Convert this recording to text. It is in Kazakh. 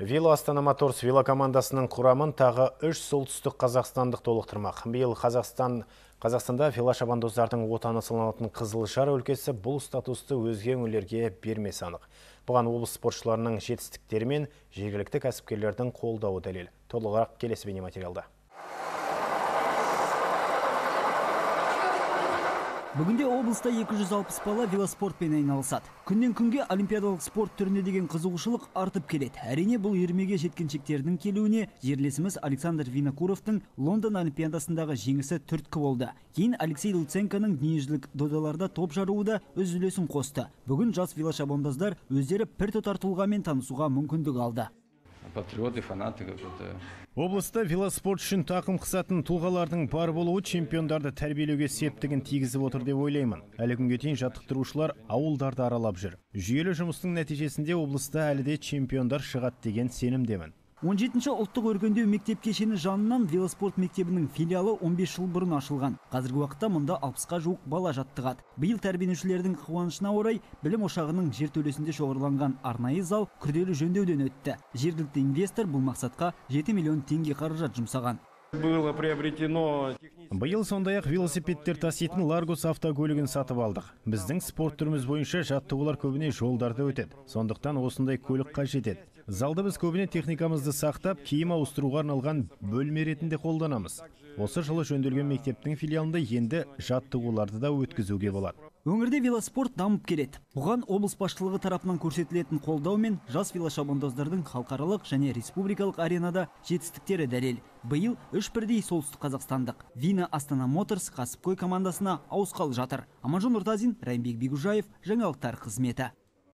Вело Астана Моторс велокомандасының құрамын тағы 3 солтүстік қазақстандық толықтырмақ. Биыл Қазақстанда велошабандоздардың отаны саналатын Қызылжар өлкесі бұл статусты өзге өңірлерге бермесі анық. Бұған облыс спортшыларының жетістіктері мен жергілікті кәсіпкерлердің қолдауы дәлел. Толығырақ келесі бейнематериалда. Бүгінде облыста 260 бала велоспортпен айналысады. Күннен күнге олимпиадалық спорт түріне деген қызығушылық артып келеді. Әрине бұл үйірмеге жеткіншектердің келуіне жерлесіміз Александр Винокуровтың Лондон олимпиадасындағы жеңісі түрткі болды. Кейін Алексей Луценконың дүниежүзілік додаларда топ жаруы өз үлесін қосты. Бүгін жас велошабандоздар өздері пір тұтар тұлғамен танысуға мүмкіндік алды. Патриоты, фанаты какой-то. Облыста велоспорт үшін тақым қысатын тұлғалардың бар болуы чемпиондарды тәрбиелеуге септігін тигізіп отыр деп ойлаймын. Әлі күнге дейін жаттықтырушылар ауылдарды аралап жүр. Жүйелі жұмыстың нәтижесінде облыста әлі де чемпиондар шығады деген сенімдемін. 17-ші ұлттық өркендеу мектеп кешені жанынан велоспорт мектебінің филиалы 15 жыл бұрын ашылған. Қазіргі уақытта мұнда 60-қа жуық бала жаттығады. Биыл тәрбиеленушілердің қуанышына орай білім ошағының жертөлесінде шоғырланған арнайы зал күрделі жөндеуден өтті. Жергілікті инвестор бұл мақсатқа 7 миллион теңге қаражат жұмсаған. Биыл сондай-ақ велосипедтер таситын Ларгус автокөлігін сатып алдық. Біздің спорт түріміз бойынша жаттығулар көбіне жолдарда өтеді. Сондықтан осындай көлік қажет еді. Залды біз көбіне техникамызды сақтап, киім ауыстыруға арналған бөлме ретінде қолданамыз. Осы жылы жөнделген мектептің филиалында енді жаттығуларды да өткізуге болады. Өңірде велоспорт дамып келеді. Бұған облыс басшылығы тарапынан көрсетілетін қолдау мен жас велошабандоздардың халықаралық және республикалық аренада жетістіктері дәлел. Биыл 3 бірдей солтүстік қазақстандық Вина Астана Моторс кәсіпқой командасына ауысқалы жатыр. Аманжол Нұртазин, Райымбек Бегужаев, жаңалықтар қызметі.